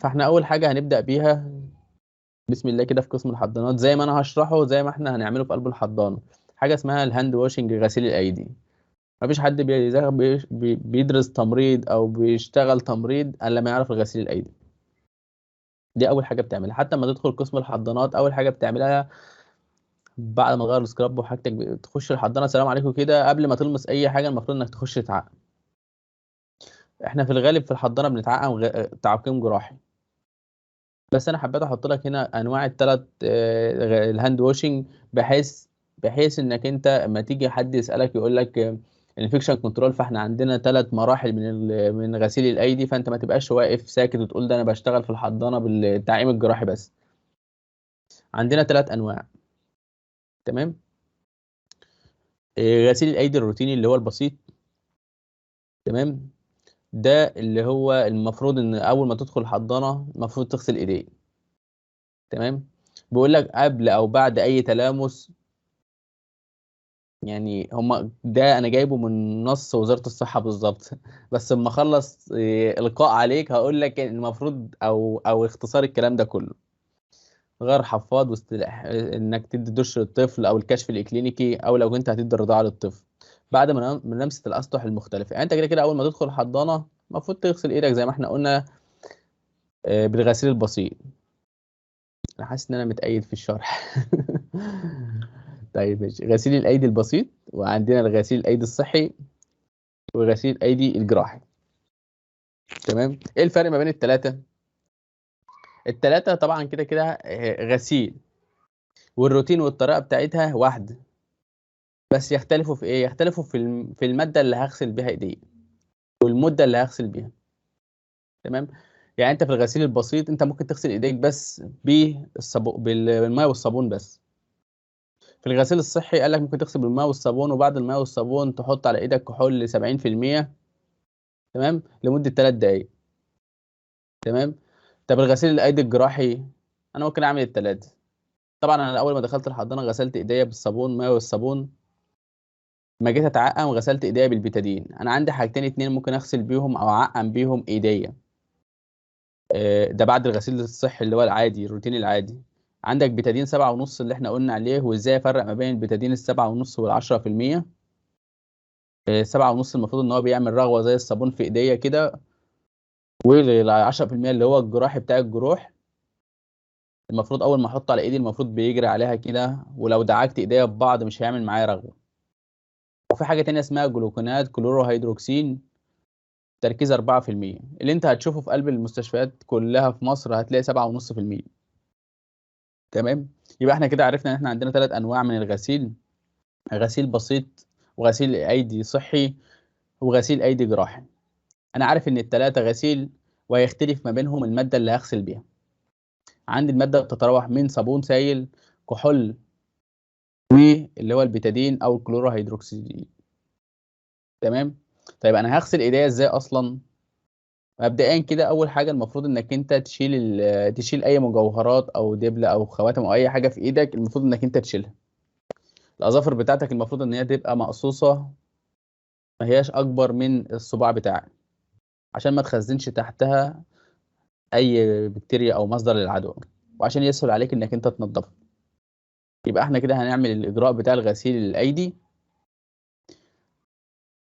فاحنا اول حاجه هنبدا بيها بسم الله كده في قسم الحضانات، زي ما انا هشرحه زي ما احنا هنعمله في قلب الحضانه، حاجه اسمها الهاند واشنج، غسيل الايدي. مفيش حد بيدرس تمريض او بيشتغل تمريض الا لما يعرف غسيل الايدي. دي اول حاجه بتعملها حتى لما تدخل قسم الحضانات. اول حاجه بتعملها بعد ما تغير السكراب وحاجتك، تخش الحضانه سلام عليكم كده، قبل ما تلمس اي حاجه المفروض انك تخش تعقم. احنا في الغالب في الحضانه بنتعقم تعقيم جراحي، بس انا حبيت احط لك هنا انواع الثلاث الهاند واشنج، بحيث انك انت لما تيجي حد يسالك يقول لك الانفكشن كنترول، فاحنا عندنا ثلاث مراحل من غسيل الايدي، فانت ما تبقاش واقف ساكت وتقول ده انا بشتغل في الحضانه بالتعقيم الجراحي بس. عندنا ثلاث انواع. تمام. غسيل الايدي الروتيني اللي هو البسيط. تمام. ده اللي هو المفروض ان اول ما تدخل الحضانه المفروض تغسل ايديك. تمام. بيقول لك قبل او بعد اي تلامس، يعني هما ده انا جايبه من نص وزارة الصحة بالظبط بس لما اخلص القاء عليك هقول لك المفروض او اختصار الكلام ده كله: غير حفاض واستلاح، انك تدي دش للطفل او الكشف الاكلينيكي، او لو كنت هتدي الرضاعة للطفل بعد ما من لمسة الاسطح المختلفة. يعني انت كده كده اول ما تدخل الحضانة المفروض تغسل ايدك زي ما احنا قلنا بالغسيل البسيط. انا حاسس ان انا متأيد في الشرح طيب ماشي. غسيل الايدي البسيط، وعندنا الغسيل الايدي الصحي، وغسيل ايدي الجراحي. تمام. ايه الفرق ما بين الثلاثه؟ الثلاثه طبعا كده كده غسيل، والروتين والطريقه بتاعتها واحده، بس يختلفوا في ايه؟ يختلفوا في الماده اللي هغسل بيها ايدي والمده اللي هغسل بيها. تمام. يعني انت في الغسيل البسيط انت ممكن تغسل ايديك بس بالماء والصابون بس. في الغسيل الصحي قال لك ممكن تغسل بالماء والصابون، وبعد الماء والصابون تحط على ايدك كحول 70%. تمام، لمده 3 دقائق. تمام. طب الغسيل الايدي الجراحي انا ممكن اعمل الثلاثه. طبعا انا اول ما دخلت الحضانه غسلت ايديا بالصابون، ماء والصابون. ما جيت اتعقم غسلت ايديا بالبيتادين. انا عندي حاجتين اتنين ممكن اغسل بيهم او اعقم بيهم ايديا. ده بعد الغسيل الصحي اللي هو العادي الروتين العادي. عندك بيتادين 7.5 اللي احنا قلنا عليه، وازاي افرق ما بين البيتادين ال7.5 وال10%. 7.5 المفروض ان هو بيعمل رغوه زي الصابون في ايديا كده، وال10% اللي هو الجراحي بتاع الجروح. المفروض اول ما احط على ايدي المفروض بيجري عليها كده، ولو دعكت ايديا ببعض مش هيعمل معايا رغوه. وفي حاجة تانية اسمها جلوكونات كلوروهيدروكسين، تركيز 4%، اللي انت هتشوفه في قلب المستشفيات كلها في مصر هتلاقي 7.5%. تمام. يبقى احنا كده عرفنا ان احنا عندنا ثلاث انواع من الغسيل: غسيل بسيط، وغسيل ايدي صحي، وغسيل ايدي جراحي. انا عارف ان الثلاثة غسيل، وهيختلف ما بينهم المادة اللي هغسل بيها. عندي المادة بتتراوح من صابون سائل، كحول، واللي هو البيتادين او الكلوروهيدروكسيد. تمام. طيب انا هغسل ايديا ازاي اصلا؟ مبدئيا كده اول حاجه المفروض انك انت تشيل اي مجوهرات او دبله او خواتم او اي حاجه في ايدك، المفروض انك انت تشيلها. الاظافر بتاعتك المفروض ان هي تبقى مقصوصه، ما هياش اكبر من الصباع بتاعك، عشان ما تخزنش تحتها اي بكتيريا او مصدر للعدوى، وعشان يسهل عليك انك انت تنضفها. يبقى احنا كده هنعمل الاجراء بتاع الغسيل الايدي،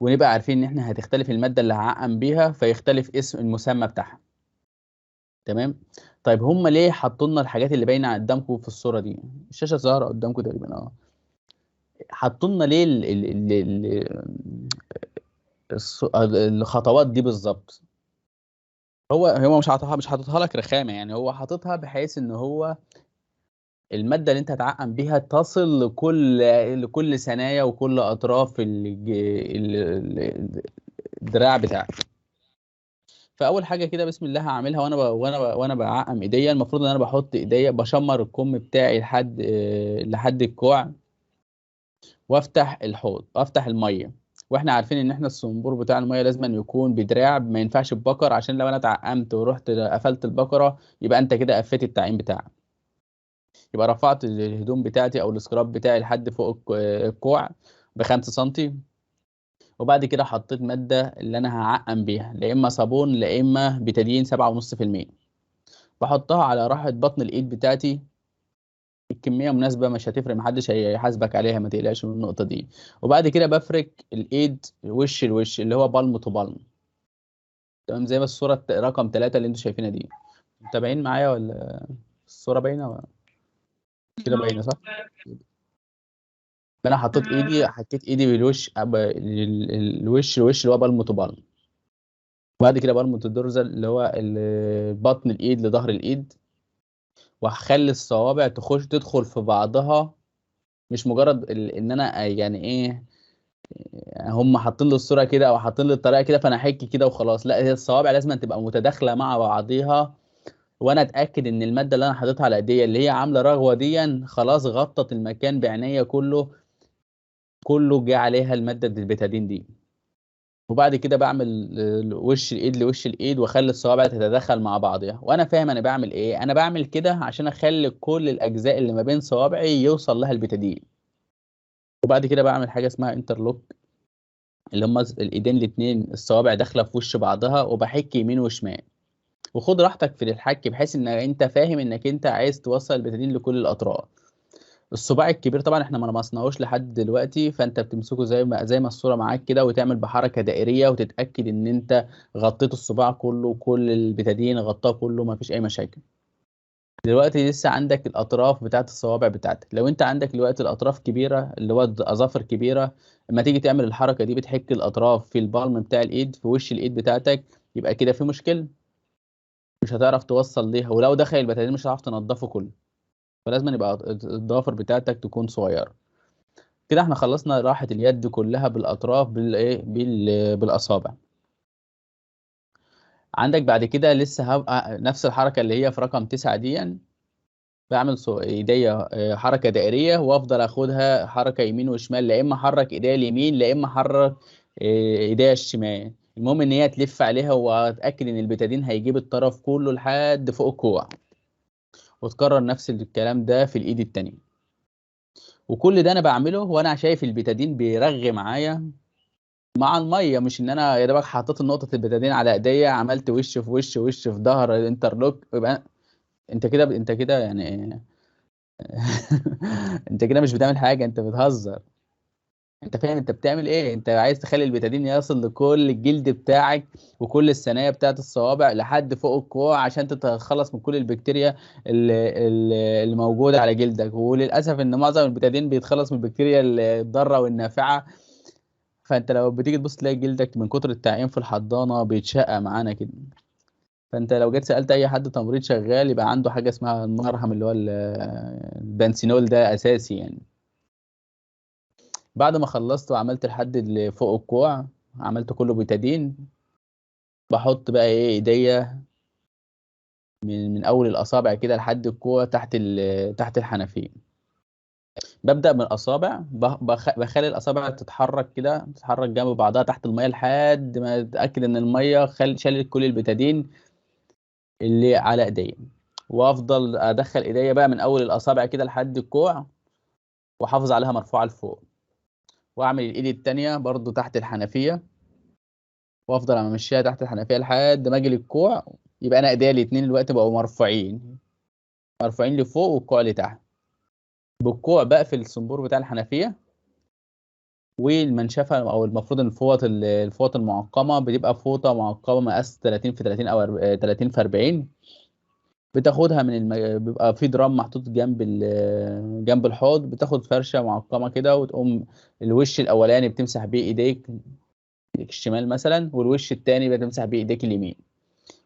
ونبقى عارفين ان احنا هتختلف الماده اللي هعقم بيها فيختلف اسم المسمى بتاعها. تمام. طيب هم ليه حطوا لنا الحاجات اللي باينه قدامكم في الصوره دي؟ الشاشه ظاهره قدامكم تقريبا، اه. حطوا لنا ليه الخطوات دي بالظبط؟ هو مش حاططها لك رخامه، يعني هو حاططها بحيث ان هو الماده اللي انت هتعقم بيها تصل لكل ثنايا وكل اطراف الدراع بتاعك. فاول حاجه كده بسم الله هعملها، وانا بعقم ايديا. المفروض ان انا بحط ايديا بشمر الكم بتاعي لحد الكوع، وافتح الحوض وافتح الميه. واحنا عارفين ان احنا الصنبور بتاع الميه لازم أن يكون بدراع، ما ينفعش ببكر، عشان لو انا اتعقمت ورحت قفلت البكره يبقى انت كده قفلت التعقيم بتاعك. يبقى رفعت الهدوم بتاعتي او السكراب بتاعي لحد فوق الكوع ب5 سنتي. وبعد كده حطيت ماده اللي انا هعقم بيها، لا اما صابون لا اما بتادين 7.5%. بحطها على راحة بطن الايد بتاعتي. الكمية مناسبة، مش هتفرق، محدش هيحاسبك عليها، ما تقلقش من النقطة دي. وبعد كده بفرك الايد وش لوش، اللي هو بالم تو بالم. تمام، زي ما الصورة رقم 3 اللي انتوا شايفينها دي. متابعين معايا ولا الصورة باينة كده؟ باينة صح؟ فانا حطيت ايدي بالوش الوش الوش اللي هو بالم تو بالم. وبعد كده برمط الدورزال اللي هو بطن الايد لظهر الايد. وهخلي الصوابع تدخل في بعضها. مش مجرد ان انا يعني ايه، هم حاطين لي الصوره كده او حاطين لي الطريقه كده فانا احك كده وخلاص. لا، هي الصوابع لازم تبقى متداخله مع بعضيها. وانا اتاكد ان الماده اللي انا حاططها على ايديا اللي هي عامله رغوه دي خلاص غطت المكان بعناية كله. كله جه عليها الماده البتادين دي. وبعد كده بعمل وش الايد لوش الايد، واخلي الصوابع تتداخل مع بعضها. وانا فاهم انا بعمل ايه. انا بعمل كده عشان اخلي كل الاجزاء اللي ما بين صوابعي يوصل لها البتادين. وبعد كده بعمل حاجه اسمها انترلوك، اللي هم الايدين الاثنين الصوابع داخله في وش بعضها، وبحك يمين وشمال. وخد راحتك في الحك بحيث ان انت فاهم انك انت عايز توصل البتادين لكل الاطراف. الصباع الكبير طبعا احنا ما لمسناهوش لحد دلوقتي، فانت بتمسكه زي ما الصوره معاك كده، وتعمل بحركه دائريه وتتاكد ان انت غطيت الصباع كله، كل البتادين غطاه كله، ما فيش اي مشاكل. دلوقتي لسه عندك الاطراف بتاعت الصوابع بتاعتك. لو انت عندك دلوقتي الاطراف كبيره اللي هو اظافر كبيره، لما تيجي تعمل الحركه دي بتحك الاطراف في البالم بتاع الايد في وش الايد بتاعتك، يبقى كده في مشكله. مش هتعرف توصل ليها، ولو دخل البتادين مش هتعرف تنضفه كله. فلازم يبقى الضوافر بتاعتك تكون صغيره. كده احنا خلصنا راحة اليد كلها بالأطراف بالايه بالأصابع. عندك بعد كده لسه هبقى نفس الحركة اللي هي في رقم 9 دي. بعمل ايديا حركة دائرية، وافضل اخدها حركة يمين وشمال، لا اما احرك ايديا اليمين لا اما احرك ايديا الشمال. المهم ان هي تلف عليها، واتاكد ان البتادين هيجيب الطرف كله لحد فوق الكوع. وتكرر نفس الكلام ده في الايد التانية. وكل ده انا بعمله وانا شايف البتادين بيرغي معايا مع الميه. مش ان انا يا دوبك حطيت نقطه البتادين على ايديا، عملت وش في وش وش في ظهر الانترلوك، يبقى انت كده يعني انت كده مش بتعمل حاجه، انت بتهزر. انت فاهم انت بتعمل ايه؟ انت عايز تخلي البتادين يصل لكل الجلد بتاعك وكل الثنايا بتاعت الصوابع لحد فوق الكوع، عشان تتخلص من كل البكتيريا اللي موجوده على جلدك. وللاسف ان معظم البتادين بيتخلص من البكتيريا الضاره والنافعه. فانت لو بتيجي تبص تلاقي جلدك من كتر التعقيم في الحضانه بيتشقى معانا كده. فانت لو جيت سالت اي حد تمريض شغال يبقى عنده حاجه اسمها المرهم اللي هو البنسينول، ده اساسي يعني. بعد ما خلصت وعملت لحد اللي فوق الكوع، عملت كله بيتادين. بحط بقى ايه ايديا من اول الاصابع كده لحد الكوع تحت الحنفيه. ببدا من الاصابع، بخلي الاصابع تتحرك كده، تتحرك جنب بعضها تحت الميه لحد ما اتاكد ان الميه شالت كل البتادين اللي على ايديا. وافضل ادخل ايديا بقى من اول الاصابع كده لحد الكوع، واحافظ عليها مرفوعه لفوق. واعمل الايد التانية برضو تحت الحنفيه، وافضل امشيها تحت الحنفيه لحد ما اجي للكوع. يبقى انا ايديا الاتنين دلوقتي بقوا مرفوعين، مرفوعين لفوق والكوع لتحت. بالكوع بقفل الصنبور بتاع الحنفيه. والمنشفه، او المفروض ان الفوط المعقمه بتبقى فوطه معقمه مقاس 30 في 30 او 30 في 40. بتاخدها بيبقى في درام محطوط جنب الحوض. بتاخد فرشه معقمه كده وتقوم الوش الاولاني بتمسح بيه ايديك الشمال مثلا، والوش التاني بتمسح بيه ايديك اليمين.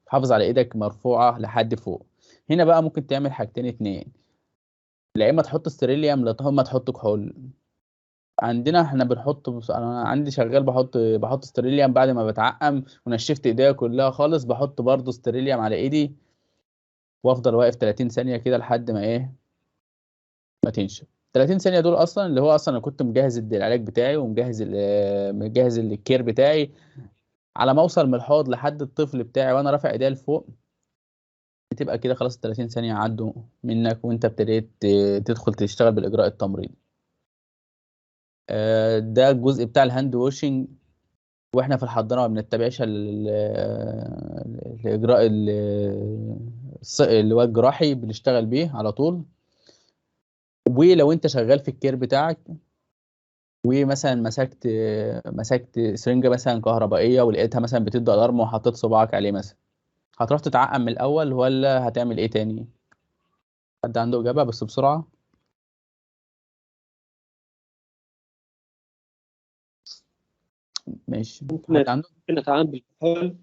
تحافظ على ايدك مرفوعه لحد فوق. هنا بقى ممكن تعمل حاجتين اتنين: لا اما تحط ستريليوم لا اما تحط كحول. عندنا احنا انا عندي شغال بحط ستريليوم بعد ما بتعقم ونشفت ايديا كلها خالص. بحط برضو ستريليوم على ايدي، وافضل واقف 30 ثانيه كده لحد ما ايه، ما تنشف. 30 ثانيه دول اصلا اللي هو اصلا انا كنت مجهز العلاج بتاعي ومجهز مجهز الكير بتاعي. على ما اوصل من الحوض لحد الطفل بتاعي وانا رافع ايديا لفوق، بتبقى كده خلاص ال 30 ثانيه عدوا منك، وانت ابتديت تدخل تشتغل بالاجراء التمريضي. ده الجزء بتاع الهاند واشنج. واحنا في الحضانه ما بنتبعش الاجراء اللي هو الجراحي بنشتغل بيه على طول. ولو انت شغال في الكير بتاعك ومثلا مسكت سرنجة مثلا كهربائية ولقيتها مثلا بتدي الارم وحطيت صباعك عليه مثلا، هتروح تتعقم من الاول ولا هتعمل ايه تاني؟ حد عنده اجابة بس بسرعة؟ ماشي. حد عنده؟ ممكن نتعامل بالكحول.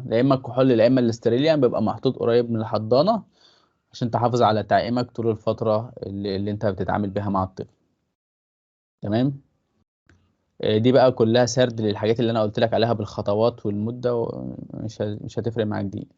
لا اما الكحول لا اما الاستريليان بيبقى محطوط قريب من الحضانة عشان تحافظ على تعقيمك طول الفترة اللي انت بتتعامل بيها مع الطفل. تمام. دي بقى كلها سرد للحاجات اللي انا قلت لك عليها بالخطوات والمدة، ومش مش هتفرق معاك دي.